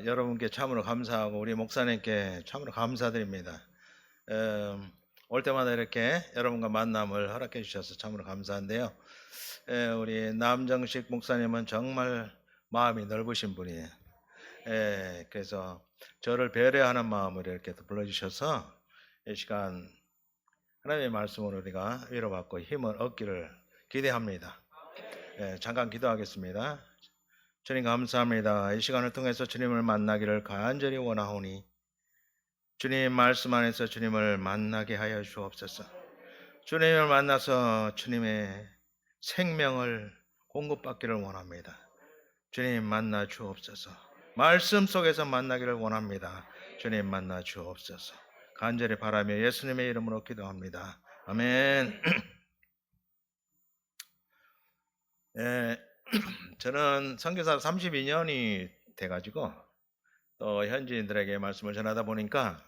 여러분께 참으로 감사하고 우리 목사님께 참으로 감사드립니다. 올 때마다 이렇게 여러분과 만남을 허락해 주셔서 참으로 감사한데요. 우리 남정식 목사님은 정말 마음이 넓으신 분이에요. 그래서 저를 배려하는 마음으로 이렇게 또 불러주셔서 이 시간 하나님의 말씀으로 우리가 위로받고 힘을 얻기를 기대합니다. 잠깐 기도하겠습니다. 주님 감사합니다. 이 시간을 통해서 주님을 만나기를 간절히 원하오니 주님 말씀 안에서 주님을 만나게 하여 주옵소서. 주님을 만나서 주님의 생명을 공급받기를 원합니다. 주님 만나 주옵소서. 말씀 속에서 만나기를 원합니다. 주님 만나 주옵소서. 간절히 바라며 예수님의 이름으로 기도합니다. 아멘. 저는 선교사 32년이 돼가지고 또 현지인들에게 말씀을 전하다 보니까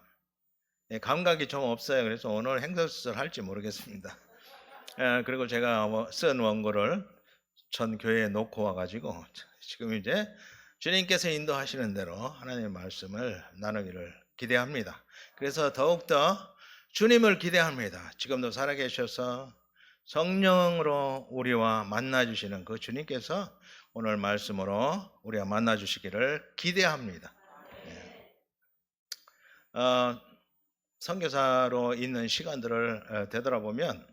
감각이 좀 없어요. 그래서 오늘 행설을 할지 모르겠습니다. 그리고 제가 쓴 원고를 전 교회에 놓고 와가지고 지금 이제 주님께서 인도하시는 대로 하나님의 말씀을 나누기를 기대합니다. 그래서 더욱더 주님을 기대합니다. 지금도 살아계셔서 성령으로 우리와 만나주시는 그 주님께서 오늘 말씀으로 우리와 만나주시기를 기대합니다. 선교사로 있는 시간들을 되돌아보면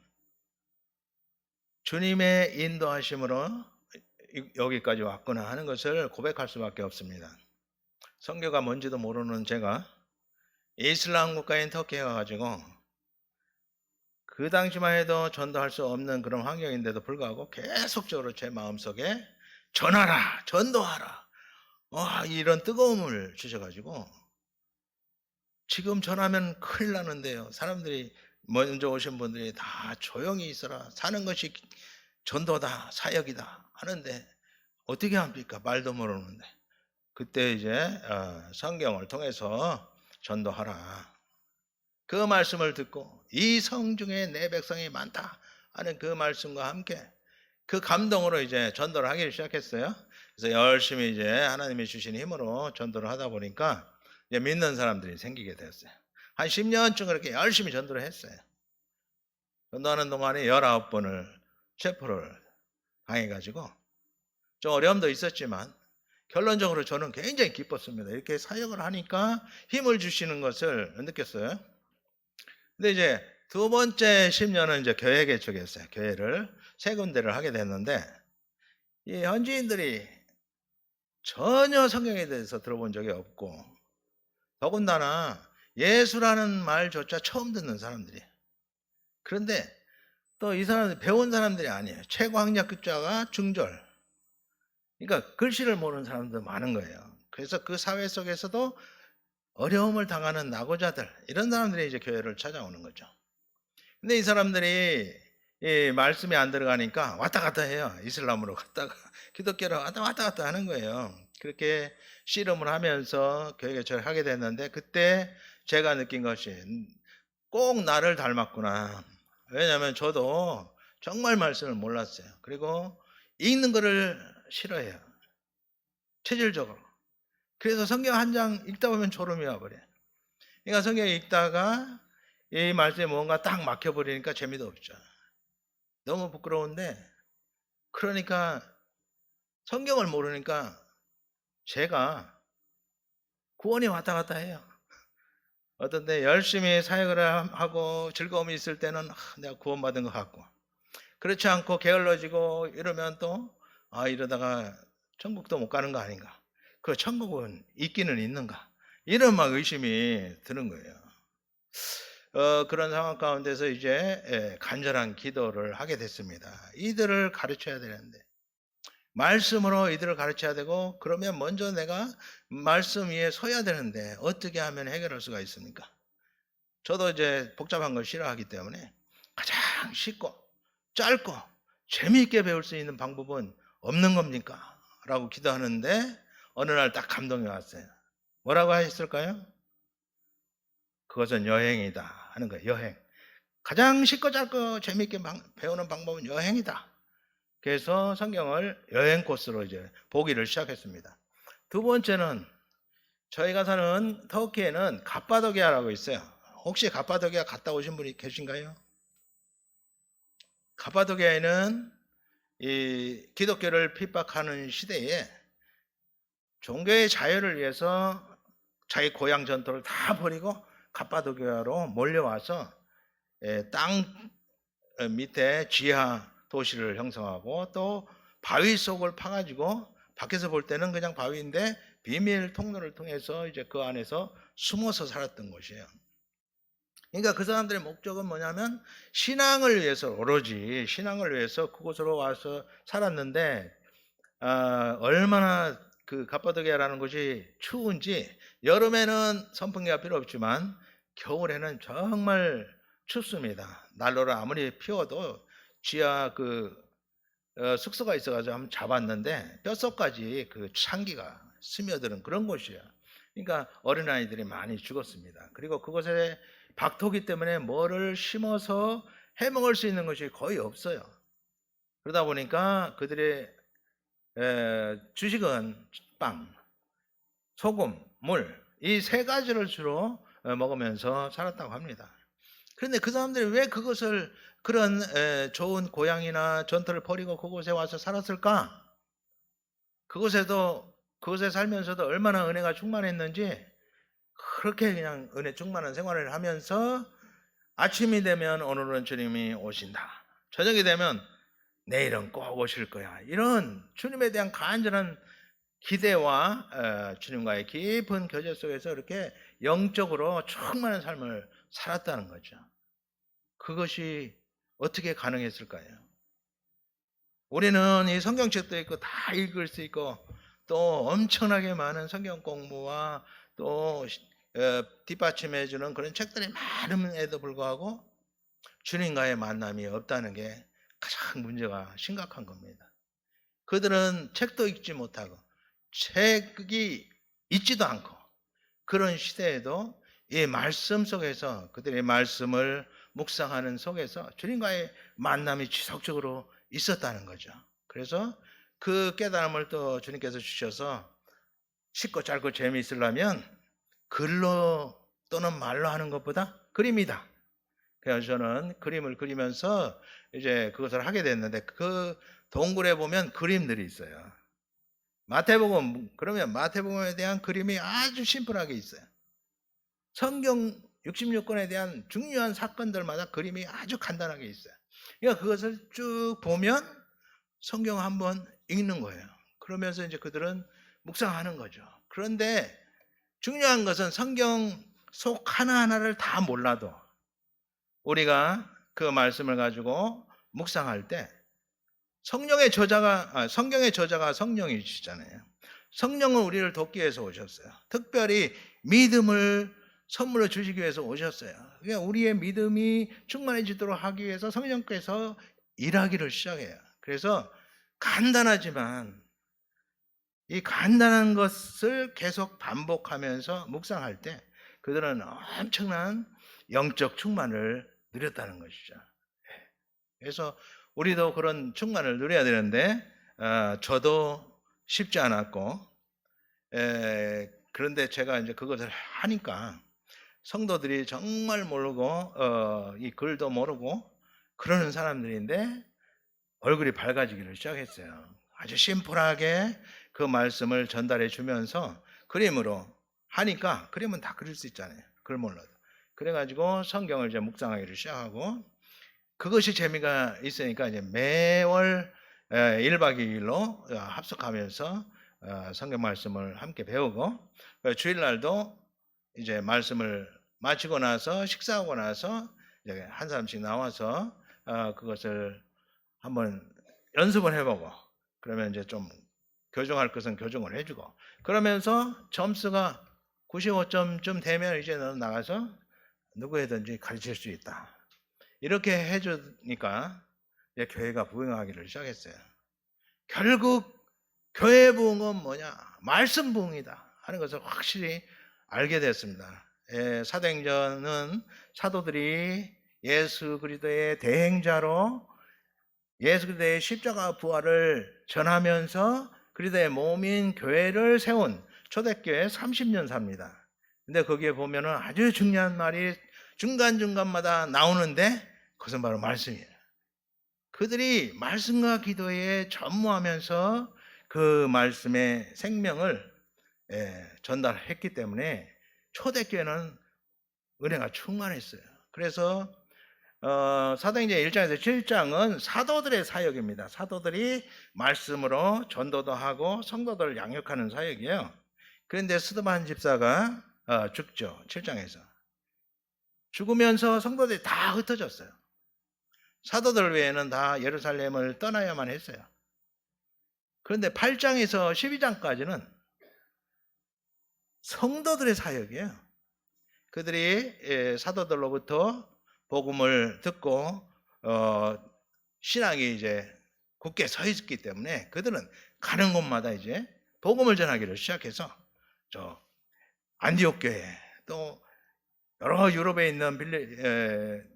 주님의 인도하심으로 여기까지 왔구나 하는 것을 고백할 수밖에 없습니다. 선교가 뭔지도 모르는 제가 이슬람 국가인 터키에 가가지고 그 당시만 해도 전도할 수 없는 그런 환경인데도 불구하고 계속적으로 제 마음속에 전하라, 전도하라 이런 뜨거움을 주셔가지고 지금 전하면 큰일 나는데요. 사람들이 먼저 오신 분들이 다 조용히 있어라, 사는 것이 전도다, 사역이다 하는데 어떻게 합니까? 말도 모르는데. 그때 이제 성경을 통해서 전도하라, 그 말씀을 듣고 이 성중에 내 백성이 많다 하는 그 말씀과 함께 그 감동으로 이제 전도를 하기 시작했어요. 그래서 열심히 이제 하나님이 주신 힘으로 전도를 하다 보니까 이제 믿는 사람들이 생기게 되었어요. 한 10년쯤 그렇게 열심히 전도를 했어요. 전도하는 동안에 19번을 체포를 당해가지고 좀 어려움도 있었지만 결론적으로 저는 굉장히 기뻤습니다. 이렇게 사역을 하니까 힘을 주시는 것을 느꼈어요. 근데 이제 두 번째 10년은 이제 교회 개척했어요. 교회를 세 군데를 하게 됐는데 이 현지인들이 전혀 성경에 대해서 들어본 적이 없고 더군다나 예수라는 말조차 처음 듣는 사람들이에요. 그런데 또 이 사람들이 배운 사람들이 아니에요. 최고학력자가 중졸. 그러니까 글씨를 모르는 사람도 많은 거예요. 그래서 그 사회 속에서도 어려움을 당하는 낙오자들, 이런 사람들이 이제 교회를 찾아오는 거죠. 근데 이 사람들이 이 말씀이 안 들어가니까 왔다 갔다 해요. 이슬람으로 갔다가 기독교로 왔다 갔다 하는 거예요. 그렇게 씨름을 하면서 교회 개척을 하게 됐는데 그때 제가 느낀 것이 꼭 나를 닮았구나. 왜냐하면 저도 정말 말씀을 몰랐어요. 그리고 읽는 거를 싫어해요. 체질적으로. 그래서 성경 한 장 읽다 보면 졸음이 와버려요. 그러니까 성경 읽다가 이 말씀에 뭔가 딱 막혀버리니까 재미도 없죠. 너무 부끄러운데, 그러니까 성경을 모르니까 제가 구원이 왔다 갔다 해요. 어떤 때 열심히 사역을 하고 즐거움이 있을 때는 내가 구원받은 것 같고, 그렇지 않고 게을러지고 이러면 또 이러다가 천국도 못 가는 거 아닌가, 그 천국은 있기는 있는가, 이런 막 의심이 드는 거예요. 그런 상황 가운데서 이제 간절한 기도를 하게 됐습니다. 이들을 가르쳐야 되는데, 말씀으로 이들을 가르쳐야 되고, 그러면 먼저 내가 말씀 위에 서야 되는데 어떻게 하면 해결할 수가 있습니까? 저도 이제 복잡한 걸 싫어하기 때문에 가장 쉽고 짧고 재미있게 배울 수 있는 방법은 없는 겁니까? 라고 기도하는데 어느 날 딱 감동이 왔어요. 뭐라고 하셨을까요? 그것은 여행이다 하는 거예요. 여행. 가장 쉽고 짧고 재미있게 배우는 방법은 여행이다. 그래서 성경을 여행 코스로 이제 보기를 시작했습니다. 두 번째는 저희가 사는 터키에는 갑바도기아라고 있어요. 혹시 갑바도기아 갔다 오신 분이 계신가요? 갑바도기아에는 이 기독교를 핍박하는 시대에 종교의 자유를 위해서 자기 고향 전통을 다 버리고 갑바도기아로 몰려와서 땅 밑에 지하 도시를 형성하고 또 바위 속을 파가지고 밖에서 볼 때는 그냥 바위인데 비밀 통로를 통해서 이제 그 안에서 숨어서 살았던 곳이에요. 그러니까 그 사람들의 목적은 뭐냐면 신앙을 위해서, 오로지 신앙을 위해서 그곳으로 와서 살았는데 얼마나 그 갑바도기아라는 곳이 추운지, 여름에는 선풍기가 필요 없지만 겨울에는 정말 춥습니다. 난로를 아무리 피워도 지하 숙소가 있어가지고 한번 잡았는데 뼛속까지 그 찬기가 스며드는 그런 곳이에요. 그러니까 어린아이들이 많이 죽었습니다. 그리고 그곳에 박토기 때문에 뭐를 심어서 해먹을 수 있는 것이 거의 없어요. 그러다 보니까 그들의 주식은 빵, 소금, 물, 이 세 가지를 주로 먹으면서 살았다고 합니다. 그런데 그 사람들이 왜 그것을, 그런 좋은 고향이나 전통을 버리고 그곳에 와서 살았을까? 그곳에 살면서도 얼마나 은혜가 충만했는지, 그렇게 그냥 은혜 충만한 생활을 하면서 아침이 되면 오늘은 주님이 오신다, 저녁이 되면 내일은 꼭 오실 거야, 이런 주님에 대한 간절한 기대와 주님과의 깊은 교제 속에서 이렇게 영적으로 충만한 삶을 살았다는 거죠. 그것이 어떻게 가능했을까요? 우리는 이 성경책도 있고 다 읽을 수 있고 또 엄청나게 많은 성경 공부와 또 뒷받침해주는 그런 책들이 많음에도 불구하고 주님과의 만남이 없다는 게 가장 문제가 심각한 겁니다. 그들은 책도 읽지 못하고 책이 있지도 않고 그런 시대에도 이 말씀 속에서, 그들의 말씀을 묵상하는 속에서 주님과의 만남이 지속적으로 있었다는 거죠. 그래서 그 깨달음을 또 주님께서 주셔서 쉽고 짧고 재미있으려면 글로 또는 말로 하는 것보다 그림이다. 그래서 저는 그림을 그리면서 이제 그것을 하게 됐는데, 그 동굴에 보면 그림들이 있어요. 마태복음, 그러면 마태복음에 대한 그림이 아주 심플하게 있어요. 성경 66권에 대한 중요한 사건들마다 그림이 아주 간단하게 있어요. 그러니까 그것을 쭉 보면 성경 한번 읽는 거예요. 그러면서 이제 그들은 묵상하는 거죠. 그런데 중요한 것은 성경 속 하나하나를 다 몰라도 우리가 그 말씀을 가지고 묵상할 때 성경의 저자가 성령이시잖아요. 성령은 우리를 돕기 위해서 오셨어요. 특별히 믿음을 선물로 주시기 위해서 오셨어요. 그러니까 우리의 믿음이 충만해지도록 하기 위해서 성령께서 일하기를 시작해요. 그래서 간단하지만 이 간단한 것을 계속 반복하면서 묵상할 때 그들은 엄청난 영적 충만을 누렸다는 것이죠. 그래서 우리도 그런 충만을 누려야 되는데 저도 쉽지 않았고, 그런데 제가 이제 그것을 하니까 성도들이 정말 모르고 이 글도 모르고 그러는 사람들인데 얼굴이 밝아지기를 시작했어요. 아주 심플하게 그 말씀을 전달해 주면서 그림으로 하니까, 그림은 다 그릴 수 있잖아요, 글 몰라도. 그래가지고 성경을 이제 묵상하기를 시작하고, 그것이 재미가 있으니까 이제 매월 1박 2일로 합석하면서 성경 말씀을 함께 배우고, 주일날도 이제 말씀을 마치고 나서 식사하고 나서 이제 한 사람씩 나와서 그것을 한번 연습을 해보고, 그러면 이제 좀 교정할 것은 교정을 해주고, 그러면서 점수가 95점쯤 되면 이제 너는 나가서 누구에든지 가르칠 수 있다, 이렇게 해주니까 이제 교회가 부흥하기를 시작했어요. 결국 교회 부흥은 뭐냐? 말씀 부흥이다 하는 것을 확실히 알게 됐습니다. 사도행전은 사도들이 예수 그리스도의 대행자로 예수 그리스도의 십자가 부활을 전하면서 그리스도의 몸인 교회를 세운 초대교회 30년사입니다. 근데 거기에 보면은 아주 중요한 말이 중간중간마다 나오는데 그것은 바로 말씀이에요. 그들이 말씀과 기도에 전무하면서 그 말씀의 생명을 전달했기 때문에 초대교회는 은혜가 충만했어요. 그래서 사도행전 1장에서 7장은 사도들의 사역입니다. 사도들이 말씀으로 전도도 하고 성도들을 양육하는 사역이에요. 그런데 스데반 집사가 죽죠. 7장에서. 죽으면서 성도들이 다 흩어졌어요. 사도들 외에는 다 예루살렘을 떠나야만 했어요. 그런데 8장에서 12장까지는 성도들의 사역이에요. 그들이 사도들로부터 복음을 듣고 신앙이 이제 굳게 서 있기 때문에 그들은 가는 곳마다 이제 복음을 전하기를 시작해서 저 안디옥 교회 또 여러 유럽에 있는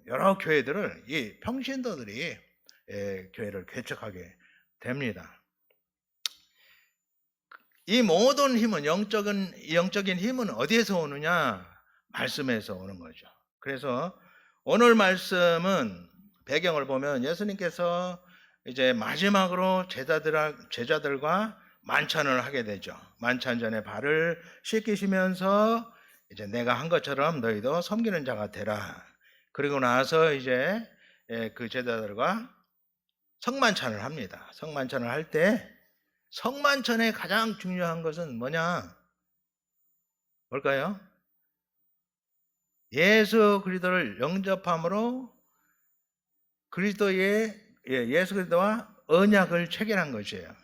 여러 교회들을 이 평신도들이 교회를 개척하게 됩니다. 이 모든 힘은 영적인 힘은 어디에서 오느냐? 말씀에서 오는 거죠. 그래서 오늘 말씀은 배경을 보면 예수님께서 이제 마지막으로 제자들과 만찬을 하게 되죠. 만찬 전에 발을 씻기시면서 이제 내가 한 것처럼 너희도 섬기는 자가 되라. 그리고 나서 이제 그 제자들과 성만찬을 합니다. 성만찬을 할 때 성만찬의 가장 중요한 것은 뭐냐? 뭘까요? 예수 그리스도를 영접함으로 예수 그리스도와 언약을 체결한 것이에요.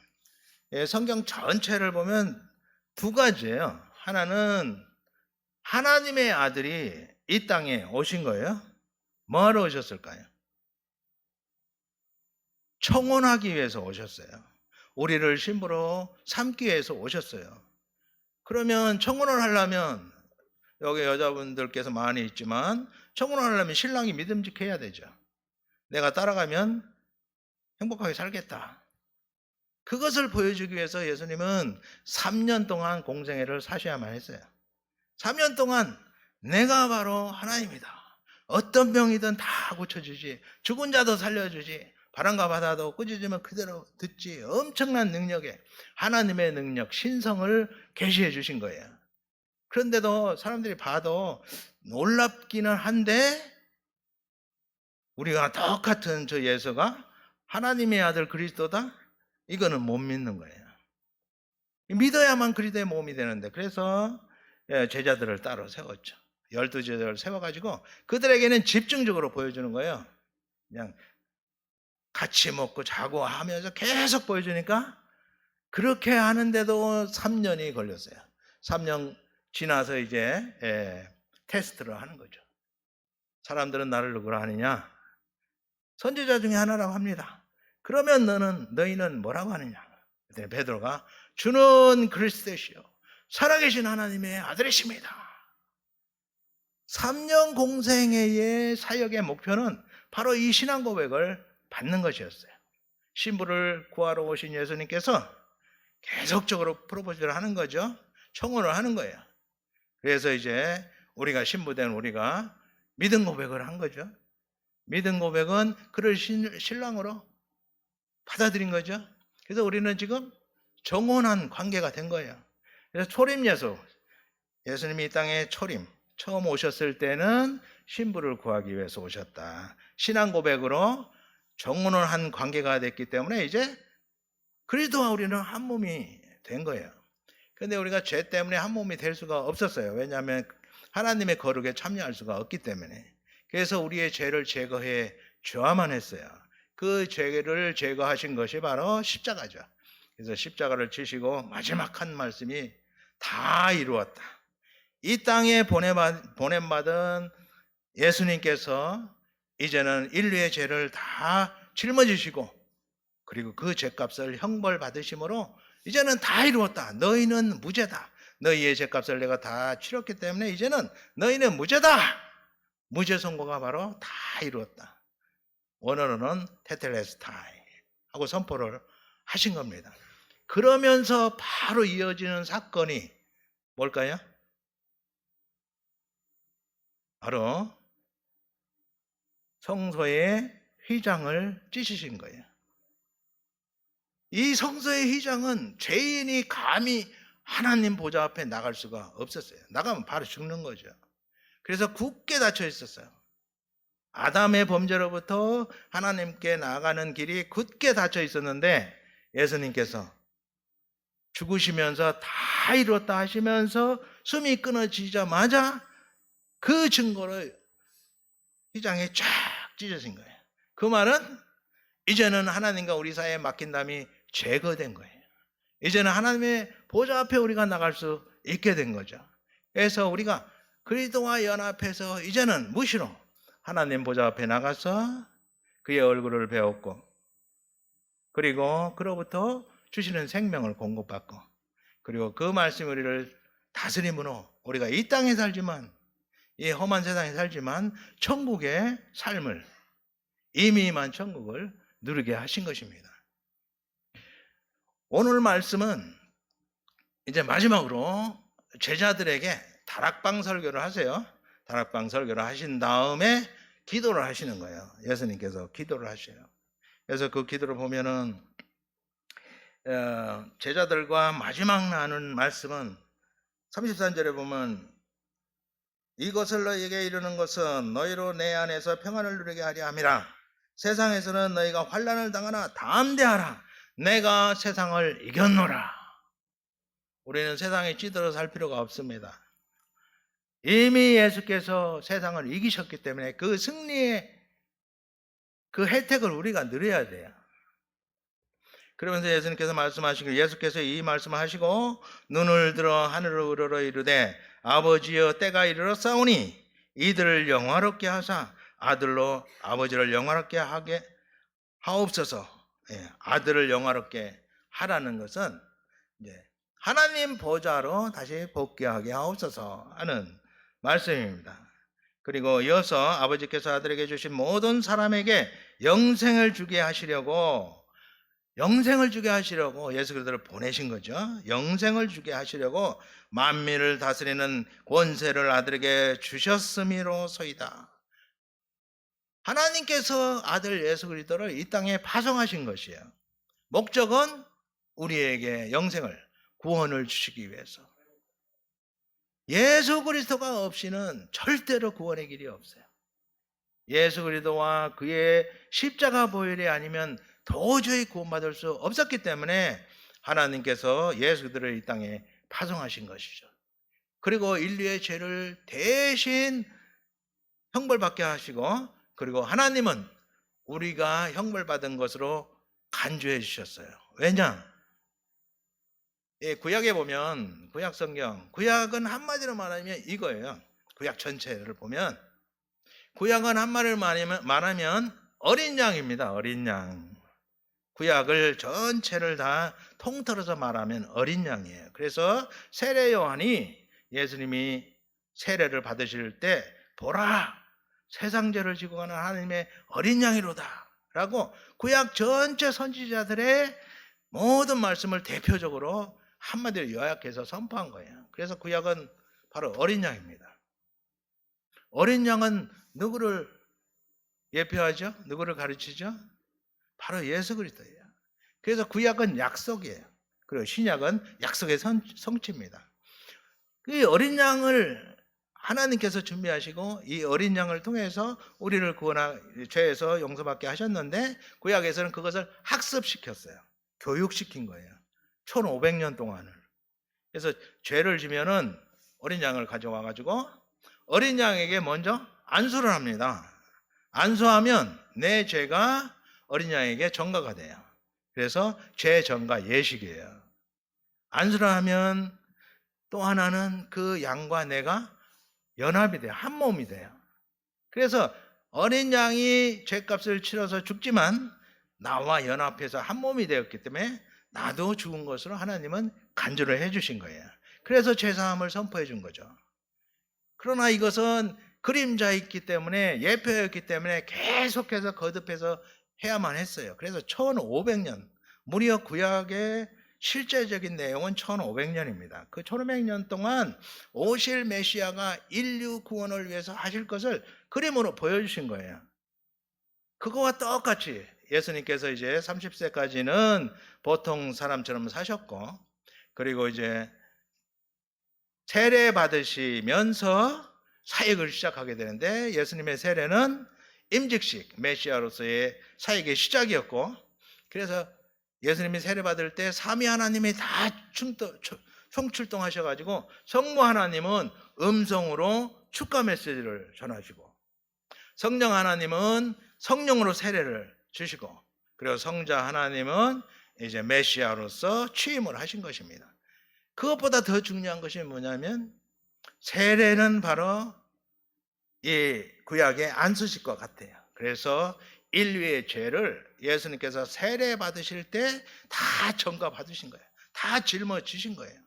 성경 전체를 보면 두 가지예요. 하나는 하나님의 아들이 이 땅에 오신 거예요. 뭐하러 오셨을까요? 청혼하기 위해서 오셨어요. 우리를 신부로 삼기 위해서 오셨어요. 그러면 청혼을 하려면 여기 여자분들께서 많이 있지만 청혼을 하려면 신랑이 믿음직해야 되죠. 내가 따라가면 행복하게 살겠다. 그것을 보여주기 위해서 예수님은 3년 동안 공생애를 사셔야만 했어요. 3년 동안 내가 바로 하나님이다. 어떤 병이든 다 고쳐주지. 죽은 자도 살려주지. 바람과 바다도 꾸짖으면 그대로 듣지. 엄청난 능력에 하나님의 능력, 신성을 계시해 주신 거예요. 그런데도 사람들이 봐도 놀랍기는 한데 우리가 똑같은 저 예수가 하나님의 아들 그리스도다? 이거는 못 믿는 거예요. 믿어야만 그리스도의 몸이 되는데 그래서 제자들을 따로 세웠죠. 12제자를 세워가지고 그들에게는 집중적으로 보여주는 거예요. 그냥 같이 먹고 자고 하면서 계속 보여주니까 그렇게 하는데도 3년이 걸렸어요. 3년 지나서 이제 테스트를 하는 거죠. 사람들은 나를 누구라 하느냐? 선지자 중에 하나라고 합니다. 그러면 너희는 뭐라고 하느냐? 그랬더니 베드로가 주는 그리스도시요 살아계신 하나님의 아들이십니다. 3년 공생애의 사역의 목표는 바로 이 신앙 고백을 받는 것이었어요. 신부를 구하러 오신 예수님께서 계속적으로 프로포즈를 하는 거죠. 청혼을 하는 거예요. 그래서 이제 우리가 신부된 우리가 믿음 고백을 한 거죠. 믿음 고백은 그를 신랑으로 받아들인 거죠. 그래서 우리는 지금 정혼한 관계가 된 거예요. 그래서 초림 예수님이 이 땅에 처음 오셨을 때는 신부를 구하기 위해서 오셨다. 신앙 고백으로 정혼을 한 관계가 됐기 때문에 이제 그리스도와 우리는 한 몸이 된 거예요. 그런데 우리가 죄 때문에 한 몸이 될 수가 없었어요. 왜냐하면 하나님의 거룩에 참여할 수가 없기 때문에. 그래서 우리의 죄를 제거해 줘야만 했어요. 그 죄를 제거하신 것이 바로 십자가죠. 그래서 십자가를 지시고 마지막 한 말씀이 다 이루었다. 이 땅에 보냄받은 예수님께서 이제는 인류의 죄를 다 짊어지시고 그리고 그 죄값을 형벌 받으심으로 이제는 다 이루었다. 너희는 무죄다. 너희의 죄값을 내가 다 치렀기 때문에 이제는 너희는 무죄다. 무죄 선고가 바로 다 이루었다. 원어로는 테텔레스타이. 하고 선포를 하신 겁니다. 그러면서 바로 이어지는 사건이 뭘까요? 바로 성소의 휘장을 찢으신 거예요. 이 성소의 휘장은 죄인이 감히 하나님 보좌 앞에 나갈 수가 없었어요. 나가면 바로 죽는 거죠. 그래서 굳게 닫혀 있었어요. 아담의 범죄로부터 하나님께 나가는 길이 굳게 닫혀 있었는데 예수님께서 죽으시면서 다 이뤘다 하시면서 숨이 끊어지자마자 그 증거를 휘장에 쫙 찢어진 거예요. 그 말은 이제는 하나님과 우리 사이에 막힌 담이 제거된 거예요. 이제는 하나님의 보좌 앞에 우리가 나갈 수 있게 된 거죠. 그래서 우리가 그리스도와 연합해서 이제는 무시로 하나님 보좌 앞에 나가서 그의 얼굴을 배웠고, 그리고 그로부터 주시는 생명을 공급받고, 그리고 그 말씀이 우리를 다스림으로 우리가 이 땅에 살지만, 이 험한 세상에 살지만 천국의 삶을, 이미 임한 천국을 누리게 하신 것입니다. 오늘 말씀은 이제 마지막으로 제자들에게 다락방 설교를 하세요. 다락방 설교를 하신 다음에 기도를 하시는 거예요. 예수님께서 기도를 하셔요. 그래서 그 기도를 보면은 제자들과 마지막 나눈 말씀은 33절에 보면 이것을 너희에게 이르는 것은 너희로 내 안에서 평안을 누리게 하려 함이라. 세상에서는 너희가 환난을 당하나 담대하라. 내가 세상을 이겼노라. 우리는 세상에 찌들어 살 필요가 없습니다. 이미 예수께서 세상을 이기셨기 때문에 그 승리의 그 혜택을 우리가 누려야 돼요. 그러면서 예수님께서 말씀하시길, 예수께서 이 말씀을 하시고 눈을 들어 하늘을 우러러 이르되 아버지여 때가 이르렀사오니 이들을 영화롭게 하사 아들로 아버지를 영화롭게 하게 하옵소서. 아들을 영화롭게 하라는 것은 이제 하나님 보좌로 다시 복귀하게 하옵소서 하는 말씀입니다. 그리고 이어서 아버지께서 아들에게 주신 모든 사람에게 영생을 주게 하시려고 예수 그리스도를 보내신 거죠. 영생을 주게 하시려고 만민을 다스리는 권세를 아들에게 주셨음이로소이다. 하나님께서 아들 예수 그리스도를 이 땅에 파송하신 것이에요. 목적은 우리에게 영생을, 구원을 주시기 위해서. 예수 그리스도가 없이는 절대로 구원의 길이 없어요. 예수 그리스도와 그의 십자가 보혈이 아니면 도저히 구원받을 수 없었기 때문에 하나님께서 예수 그리스도를 이 땅에 파송하신 것이죠. 그리고 인류의 죄를 대신 형벌받게 하시고, 그리고 하나님은 우리가 형벌받은 것으로 간주해 주셨어요. 왜냐? 구약에 보면, 구약 성경, 구약은 한마디로 말하면 이거예요. 구약 전체를 보면 구약은 한마디로 말하면 어린 양입니다. 어린 양. 구약을 전체를 다 통틀어서 말하면 어린 양이에요. 그래서 세례 요한이 예수님이 세례를 받으실 때 보라 세상 죄를 지고 가는 하나님의 어린 양이로다 라고 구약 전체 선지자들의 모든 말씀을 대표적으로 한마디로 요약해서 선포한 거예요. 그래서 구약은 바로 어린 양입니다. 어린 양은 누구를 예표하죠? 누구를 가르치죠? 바로 예수 그리스도예요. 그래서 구약은 약속이에요. 그리고 신약은 약속의 성취입니다. 이 어린 양을 하나님께서 준비하시고 이 어린 양을 통해서 우리를 죄에서 용서받게 하셨는데 구약에서는 그것을 학습시켰어요. 교육시킨 거예요. 1500년 동안을. 그래서 죄를 지면은 어린 양을 가져와 가지고 어린 양에게 먼저 안수를 합니다. 안수하면 내 죄가 어린 양에게 전가가 돼요. 그래서 죄 전가 예식이에요. 안수를 하면 또 하나는 그 양과 내가 연합이 돼요. 한 몸이 돼요. 그래서 어린 양이 죄값을 치러서 죽지만 나와 연합해서 한 몸이 되었기 때문에 나도 죽은 것으로 하나님은 간주를 해주신 거예요. 그래서 죄사함을 선포해 준 거죠. 그러나 이것은 그림자였기 때문에, 예표였기 때문에 계속해서 거듭해서 해야만 했어요. 그래서 1500년, 무려 구약의 실제적인 내용은 1500년입니다. 그 1500년 동안 오실 메시아가 인류 구원을 위해서 하실 것을 그림으로 보여주신 거예요. 그거와 똑같이 예수님께서 이제 30세까지는 보통 사람처럼 사셨고, 그리고 이제 세례 받으시면서 사역을 시작하게 되는데, 예수님의 세례는 임직식 메시아로서의 사역의 시작이었고, 그래서 예수님이 세례 받을 때 삼위 하나님이 다 총출동하셔가지고 성부 하나님은 음성으로 축가 메시지를 전하시고, 성령 하나님은 성령으로 세례를 주시고, 그리고 성자 하나님은 이제 메시아로서 취임을 하신 것입니다. 그것보다 더 중요한 것이 뭐냐면, 세례는 바로 이 구약의 안수식과 같아요. 그래서 인류의 죄를 예수님께서 세례 받으실 때 다 전가 받으신 거예요. 다 짊어지신 거예요.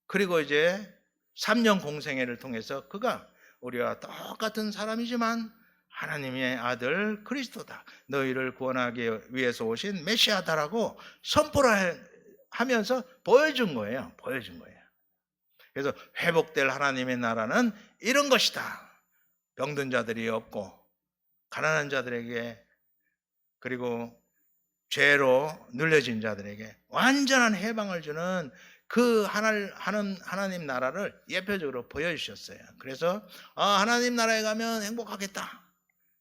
그리고 이제 3년 공생애를 통해서 그가 우리와 똑같은 사람이지만 하나님의 아들 그리스도다, 너희를 구원하기 위해서 오신 메시아다라고 선포를 하면서 보여준 거예요. 보여준 거예요. 그래서 회복될 하나님의 나라는 이런 것이다. 병든 자들이 없고, 가난한 자들에게, 그리고 죄로 눌려진 자들에게 완전한 해방을 주는 그 하나님 나라를 예표적으로 보여주셨어요. 그래서 하나님 나라에 가면 행복하겠다,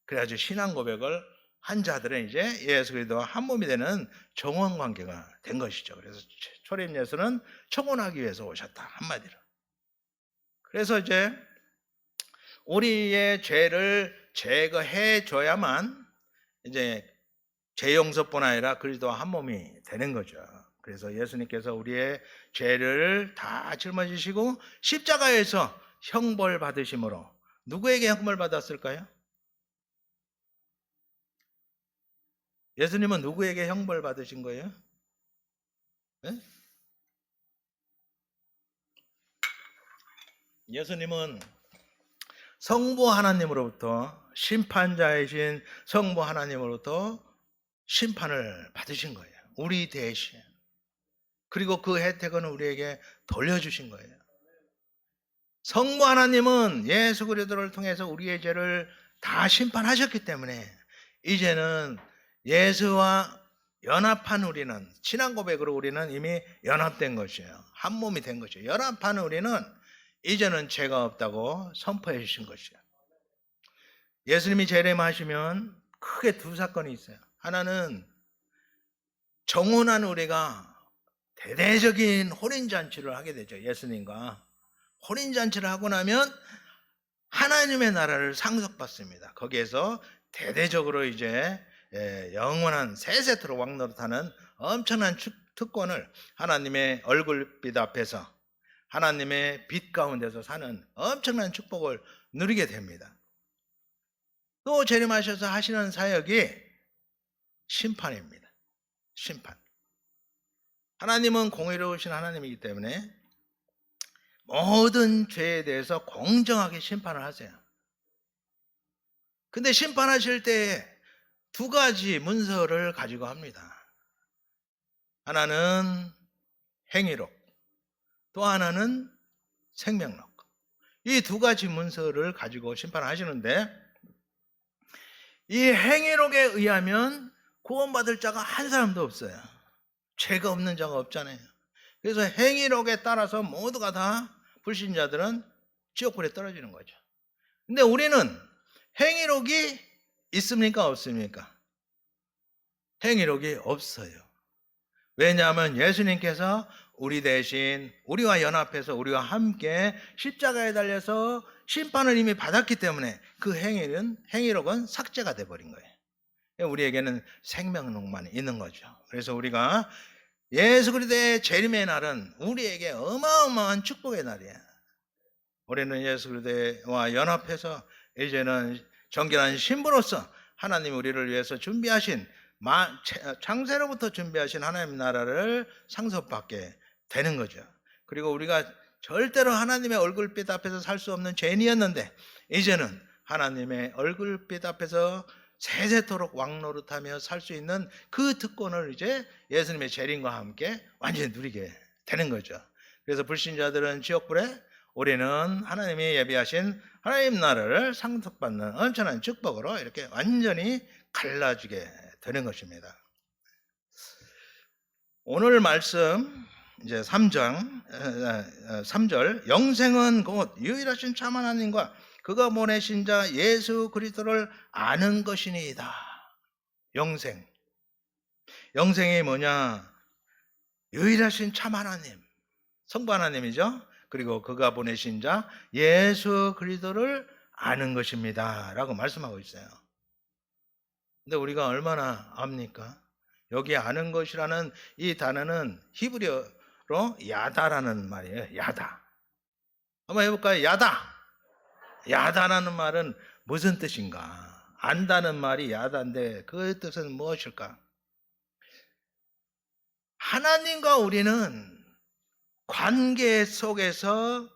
그래가지고 신앙 고백을 한 자들은 이제 예수 그리스도와 한 몸이 되는 정원 관계가 된 것이죠. 그래서 초림 예수는 청혼하기 위해서 오셨다, 한마디로. 그래서 이제 우리의 죄를 제거해 줘야만 이제 죄 용서뿐 아니라 그리스도와 한 몸이 되는 거죠. 그래서 예수님께서 우리의 죄를 다 짊어지시고 십자가에서 형벌 받으심으로 누구에게 형벌 받았을까요? 예수님은 누구에게 형벌 받으신 거예요? 네? 예수님은 성부 하나님으로부터, 심판자이신 성부 하나님으로부터 심판을 받으신 거예요. 우리 대신. 그리고 그 혜택은 우리에게 돌려주신 거예요. 성부 하나님은 예수 그리스도를 통해서 우리의 죄를 다 심판하셨기 때문에 이제는 예수와 연합한 우리는, 신앙 고백으로 우리는 이미 연합된 것이에요. 한 몸이 된 것이에요. 연합한 우리는 이제는 죄가 없다고 선포해 주신 것이에요. 예수님이 재림하시면 크게 두 사건이 있어요. 하나는 정혼한 우리가 대대적인 혼인잔치를 하게 되죠. 예수님과 혼인잔치를 하고 나면 하나님의 나라를 상속받습니다. 거기에서 대대적으로 이제 영원한 세 세트로 왕노릇하는 엄청난 특권을 하나님의 얼굴빛 앞에서, 하나님의 빛 가운데서 사는 엄청난 축복을 누리게 됩니다. 또 재림하셔서 하시는 사역이 심판입니다. 심판. 하나님은 공의로우신 하나님이기 때문에 모든 죄에 대해서 공정하게 심판을 하세요. 근데 심판하실 때 두 가지 문서를 가지고 합니다. 하나는 행위록, 또 하나는 생명록. 이 두 가지 문서를 가지고 심판을 하시는데, 이 행위록에 의하면 구원받을 자가 한 사람도 없어요. 죄가 없는 자가 없잖아요. 그래서 행위록에 따라서 모두가 다, 불신자들은 지옥불에 떨어지는 거죠. 근데 우리는 행위록이 있습니까? 없습니까? 행위록이 없어요. 왜냐하면 예수님께서 우리 대신, 우리와 연합해서 우리와 함께 십자가에 달려서 심판을 이미 받았기 때문에 그 행위록은 삭제가 돼버린 거예요. 우리에게는 생명록만 있는 거죠. 그래서 우리가 예수 그리스도의 재림의 날은 우리에게 어마어마한 축복의 날이에요. 우리는 예수 그리스도와 연합해서 이제는 정결한 신부로서 하나님이 우리를 위해서 준비하신, 창세로부터 준비하신 하나님의 나라를 상속받게 되는 거죠. 그리고 우리가 절대로 하나님의 얼굴빛 앞에서 살 수 없는 죄인이었는데 이제는 하나님의 얼굴빛 앞에서 세세토록 왕노릇하며 살 수 있는 그 특권을 이제 예수님의 재림과 함께 완전히 누리게 되는 거죠. 그래서 불신자들은 지옥불에, 우리는 하나님이 예비하신 하나님 나라를 상속받는 엄청난 축복으로 이렇게 완전히 갈라지게 되는 것입니다. 오늘 말씀 이제 3절, 영생은 곧 유일하신 참 하나님과 그가 보내신 자 예수 그리스도를 아는 것이니이다. 영생이 뭐냐? 유일하신 참 하나님, 성부 하나님이죠. 그리고 그가 보내신 자 예수 그리스도를 아는 것입니다 라고 말씀하고 있어요. 근데 우리가 얼마나 압니까? 여기 아는 것이라는 이 단어는 히브리어로 야다라는 말이에요. 야다. 한번 해볼까요? 야다라는 말은 무슨 뜻인가? 안다는 말이 야다인데 그 뜻은 무엇일까? 하나님과 우리는 관계 속에서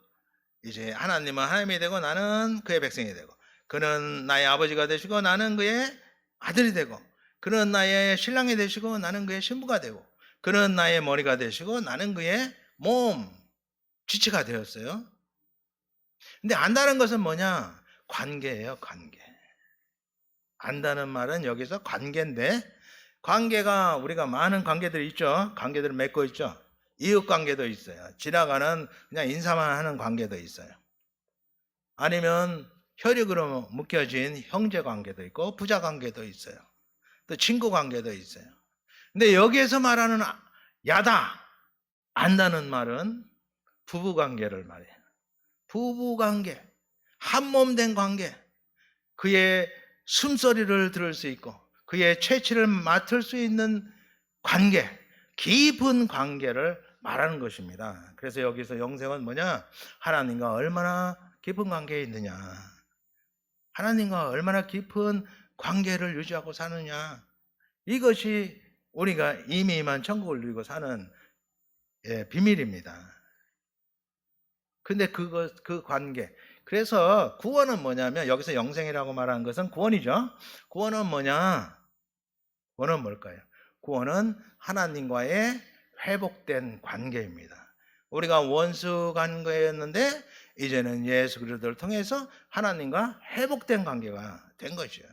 이제 하나님은 하나님이 되고 나는 그의 백성이 되고, 그는 나의 아버지가 되시고 나는 그의 아들이 되고, 그는 나의 신랑이 되시고 나는 그의 신부가 되고, 그는 나의 머리가 되시고 나는 그의 몸, 지체가 되었어요. 근데 안다는 것은 뭐냐? 관계예요, 관계. 안다는 말은 여기서 관계인데, 관계가 우리가 많은 관계들이 있죠. 관계들을 맺고 있죠. 이웃 관계도 있어요. 지나가는 그냥 인사만 하는 관계도 있어요. 아니면 혈육으로 묶여진 형제 관계도 있고 부자 관계도 있어요. 또 친구 관계도 있어요. 근데 여기에서 말하는 야다, 안다는 말은 부부 관계를 말해요. 부부 관계, 한몸된 관계, 그의 숨소리를 들을 수 있고 그의 채취를 맡을 수 있는 관계, 깊은 관계를 말하는 것입니다. 그래서 여기서 영생은 뭐냐? 하나님과 얼마나 깊은 관계에 있느냐, 하나님과 얼마나 깊은 관계를 유지하고 사느냐, 이것이 우리가 이미 임한 천국을 누리고 사는 비밀입니다. 근데 그 관계, 그래서 구원은 뭐냐면, 여기서 영생이라고 말하는 것은 구원이죠. 구원은 뭐냐? 구원은 뭘까요? 구원은 하나님과의 회복된 관계입니다. 우리가 원수 관계였는데 이제는 예수 그리스도를 통해서 하나님과 회복된 관계가 된 것이에요.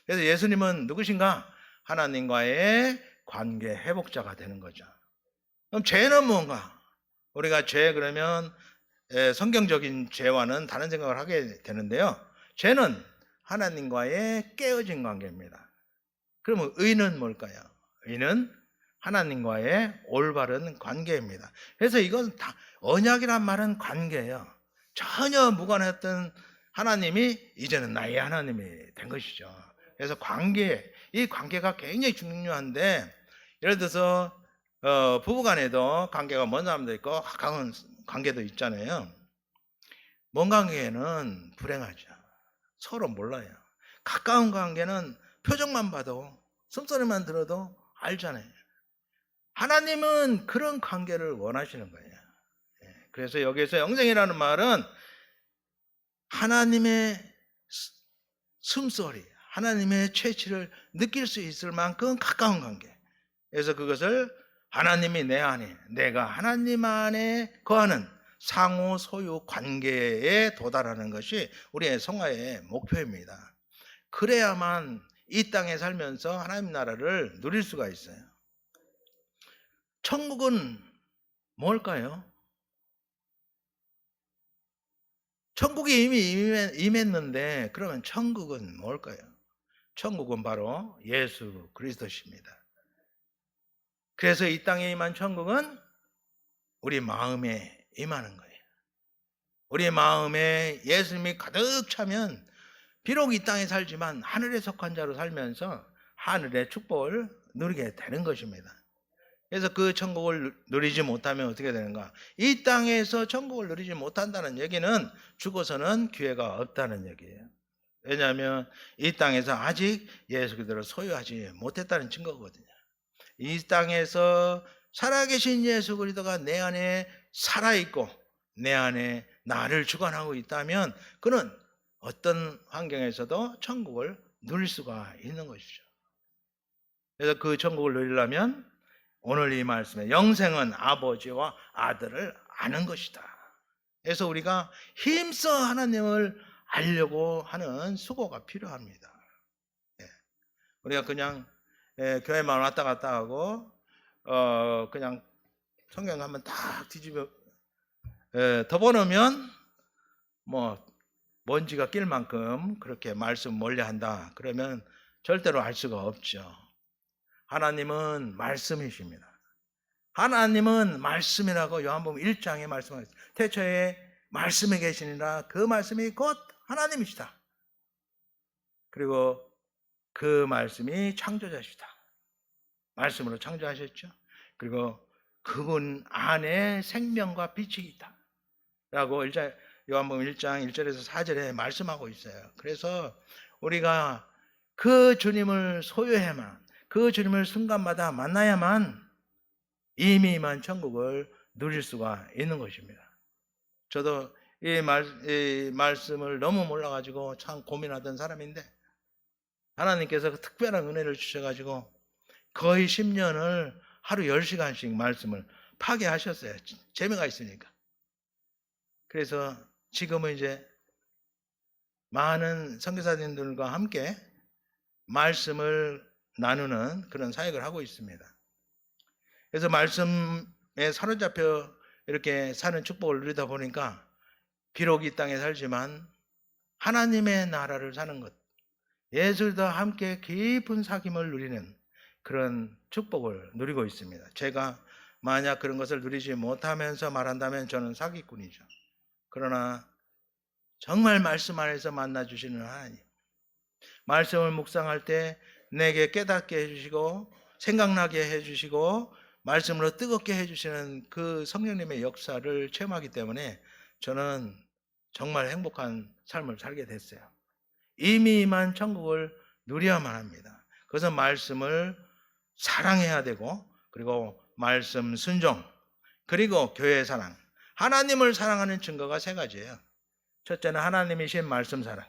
그래서 예수님은 누구신가? 하나님과의 관계 회복자가 되는 거죠. 그럼 죄는 뭔가? 우리가 죄 그러면 성경적인 죄와는 다른 생각을 하게 되는데요. 죄는 하나님과의 깨어진 관계입니다. 그러면 의는 뭘까요? 의는 하나님과의 올바른 관계입니다. 그래서 이건 다 언약이란 말은 관계예요. 전혀 무관했던 하나님이 이제는 나의 하나님이 된 것이죠. 그래서 이 관계가 굉장히 중요한데, 예를 들어서 부부간에도 관계가 먼 사람도 있고 가까운 관계도 있잖아요. 먼 관계는 불행하죠. 서로 몰라요. 가까운 관계는 표정만 봐도, 숨소리만 들어도 알잖아요. 하나님은 그런 관계를 원하시는 거예요. 그래서 여기서 영생이라는 말은 하나님의 숨소리, 하나님의 채취를 느낄 수 있을 만큼 가까운 관계. 그래서 그것을 하나님이 내 안에, 내가 하나님 안에 거하는 상호 소유 관계에 도달하는 것이 우리의 성화의 목표입니다. 그래야만 이 땅에 살면서 하나님 나라를 누릴 수가 있어요. 천국은 뭘까요? 천국이 이미 임했는데 그러면 천국은 뭘까요? 천국은 바로 예수 그리스도십니다. 그래서 이 땅에 임한 천국은 우리 마음에 임하는 거예요. 우리 마음에 예수님이 가득 차면 비록 이 땅에 살지만 하늘에 속한 자로 살면서 하늘의 축복을 누리게 되는 것입니다. 그래서 그 천국을 누리지 못하면 어떻게 되는가? 이 땅에서 천국을 누리지 못한다는 얘기는 죽어서는 기회가 없다는 얘기예요. 왜냐하면 이 땅에서 아직 예수 그리스도를 소유하지 못했다는 증거거든요. 이 땅에서 살아계신 예수 그리스도가 내 안에 살아있고 내 안에 나를 주관하고 있다면 그는 어떤 환경에서도 천국을 누릴 수가 있는 것이죠. 그래서 그 천국을 누리려면 오늘 이 말씀에 영생은 아버지와 아들을 아는 것이다. 그래서 우리가 힘써 하나님을 알려고 하는 수고가 필요합니다. 예. 우리가 그냥 교회만 왔다 갔다 하고 그냥 성경 한번 딱 뒤집어 덮어놓으면 뭐 먼지가 낄 만큼 그렇게 말씀 멀리한다. 그러면 절대로 알 수가 없죠. 하나님은 말씀이십니다. 하나님은 말씀이라고 요한복음 1장에 말씀하셨습니다. 태초에 말씀이 계시니라 그 말씀이 곧 하나님이시다. 그리고 그 말씀이 창조자시다. 말씀으로 창조하셨죠. 그리고 그분 안에 생명과 빛이 있다. 라고 요한복음 1장 1절에서 4절에 말씀하고 있어요. 그래서 우리가 그 주님을 소유해야만, 그 주님을 순간마다 만나야만 이미 임한 천국을 누릴 수가 있는 것입니다. 저도 이 말씀을 너무 몰라가지고 참 고민하던 사람인데 하나님께서 그 특별한 은혜를 주셔가지고 거의 10년을 하루 10시간씩 말씀을 파괴하셨어요. 재미가 있으니까. 그래서 지금은 이제 많은 선교사님들과 함께 말씀을 나누는 그런 사역을 하고 있습니다. 그래서 말씀에 사로잡혀 이렇게 사는 축복을 누리다 보니까 비록 이 땅에 살지만 하나님의 나라를 사는 것, 예수와 함께 깊은 사귐을 누리는 그런 축복을 누리고 있습니다. 제가 만약 그런 것을 누리지 못하면서 말한다면 저는 사기꾼이죠. 그러나 정말 말씀 안에서 만나주시는 하나님, 말씀을 묵상할 때 내게 깨닫게 해주시고 생각나게 해주시고 말씀으로 뜨겁게 해주시는 그 성령님의 역사를 체험하기 때문에 저는 정말 행복한 삶을 살게 됐어요. 이미 임한 천국을 누려야만 합니다. 그것은 말씀을 사랑해야 되고, 그리고 말씀 순종, 그리고 교회 사랑, 하나님을 사랑하는 증거가 세 가지예요. 첫째는 하나님이신 말씀 사랑.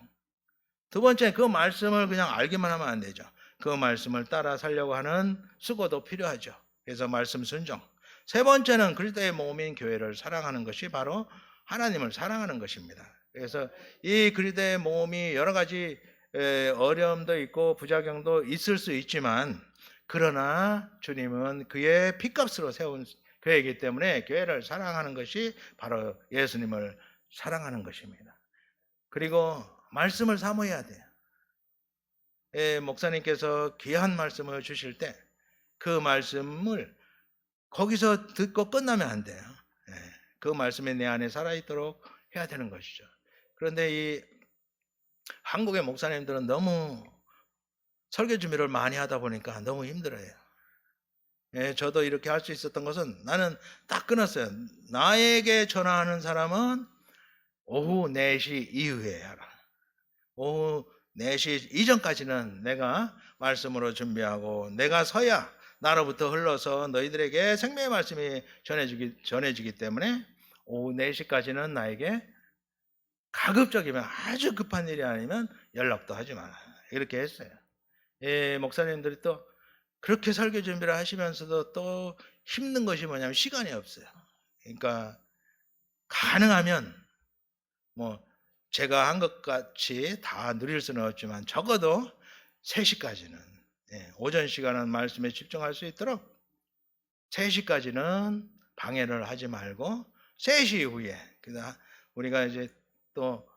두 번째, 그 말씀을 그냥 알기만 하면 안 되죠. 그 말씀을 따라 살려고 하는 수고도 필요하죠. 그래서 말씀 순종. 세 번째는 그리스도의 몸인 교회를 사랑하는 것이 바로 하나님을 사랑하는 것입니다. 그래서 이 그리스도의 몸이 여러 가지 어려움도 있고 부작용도 있을 수 있지만, 그러나 주님은 그의 피값으로 세운 교회이기 때문에 교회를 사랑하는 것이 바로 예수님을 사랑하는 것입니다. 그리고 말씀을 사모해야 돼요. 목사님께서 귀한 말씀을 주실 때 그 말씀을 거기서 듣고 끝나면 안 돼요. 그 말씀이 내 안에 살아있도록 해야 되는 것이죠. 그런데 이 한국의 목사님들은 너무 설교 준비를 많이 하다 보니까 너무 힘들어요. 저도 이렇게 할 수 있었던 것은 나는 딱 끊었어요. 나에게 전화하는 사람은 오후 4시 이후에 하라. 오후 4시 이전까지는 내가 말씀으로 준비하고 내가 서야 나로부터 흘러서 너희들에게 생명의 말씀이 전해지기 때문에 오후 4시까지는 나에게 가급적이면 아주 급한 일이 아니면 연락도 하지 마라. 이렇게 했어요. 목사님들이 또 그렇게 설교 준비를 하시면서도 또 힘든 것이 뭐냐면 시간이 없어요. 그러니까 가능하면 뭐 제가 한 것 같이 다 누릴 수는 없지만 적어도 3시까지는 오전 시간은 말씀에 집중할 수 있도록 3시까지는 방해를 하지 말고 3시 이후에 우리가 이제 또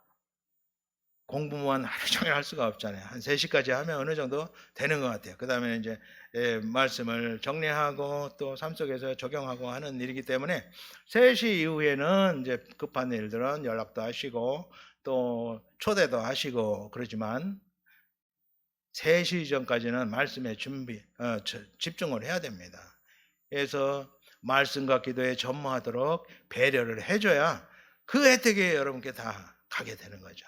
공부만 하루 종일 할 수가 없잖아요. 한 3시까지 하면 어느 정도 되는 것 같아요. 그 다음에 이제 말씀을 정리하고 또 삶 속에서 적용하고 하는 일이기 때문에 3시 이후에는 이제 급한 일들은 연락도 하시고 또 초대도 하시고 그러지만 3시 이전까지는 말씀에 집중을 해야 됩니다. 그래서 말씀과 기도에 전무하도록 배려를 해줘야 그 혜택이 여러분께 다 가게 되는 거죠.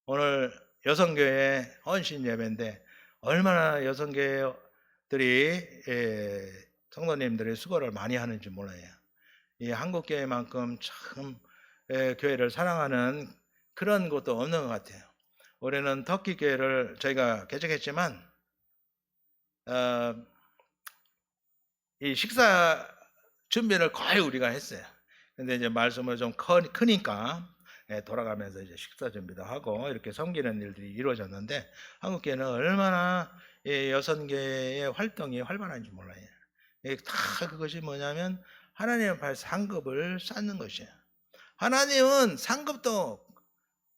오늘 여성교회 헌신 예배인데 얼마나 여성교회들이 성도님들의 수고를 많이 하는지 몰라요. 이 한국교회만큼 참 교회를 사랑하는 그런 것도 없는 것 같아요. 올해는 터키 교회를 저희가 개척했지만 이 식사 준비를 거의 우리가 했어요. 근데 이제 말씀을 좀 크니까 돌아가면서 이제 식사 준비도 하고 이렇게 섬기는 일들이 이루어졌는데 한국 교회는 얼마나 여선교회의 활동이 활발한지 몰라요. 다 그것이 뭐냐면 하나님 앞에 상급을 쌓는 것이에요. 하나님은 상급도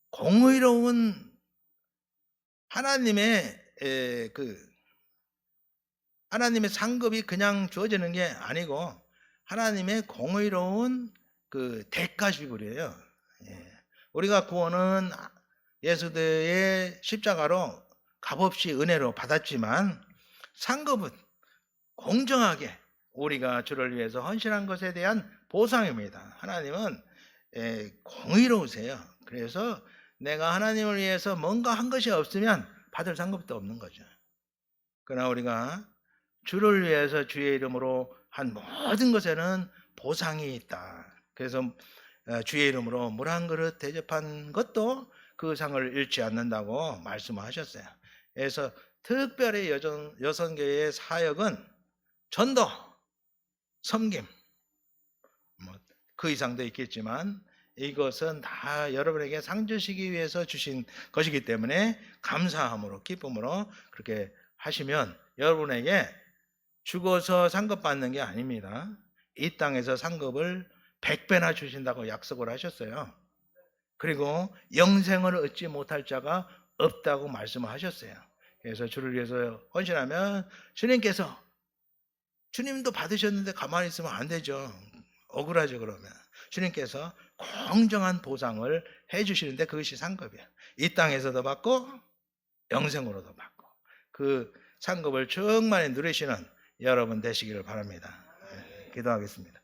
공의로운 하나님의 상급이 그냥 주어지는 게 아니고 하나님의 공의로운 그 대가 지불이에요. 우리가 구원은 예수의 십자가로 값없이 은혜로 받았지만 상급은 공정하게 우리가 주를 위해서 헌신한 것에 대한 보상입니다. 하나님은 공의로우세요. 그래서 내가 하나님을 위해서 뭔가 한 것이 없으면 받을 상급도 없는 거죠. 그러나 우리가 주를 위해서 주의 이름으로 한 모든 것에는 보상이 있다. 그래서 주의 이름으로 물 한 그릇 대접한 것도 그 상을 잃지 않는다고 말씀하셨어요. 그래서 특별히 여성교회의 사역은 전도, 섬김, 그 이상도 있겠지만 이것은 다 여러분에게 상 주시기 위해서 주신 것이기 때문에 감사함으로 기쁨으로 그렇게 하시면 여러분에게 죽어서 상급 받는 게 아닙니다. 이 땅에서 상급을 100배나 주신다고 약속을 하셨어요. 그리고 영생을 얻지 못할 자가 없다고 말씀하셨어요. 그래서 주를 위해서 헌신하면 주님도 받으셨는데 가만히 있으면 안 되죠. 억울하죠. 그러면 주님께서 공정한 보상을 해주시는데 그것이 상급이에요. 이 땅에서도 받고 영생으로도 받고 그 상급을 충만히 누리시는 여러분 되시기를 바랍니다. 기도하겠습니다.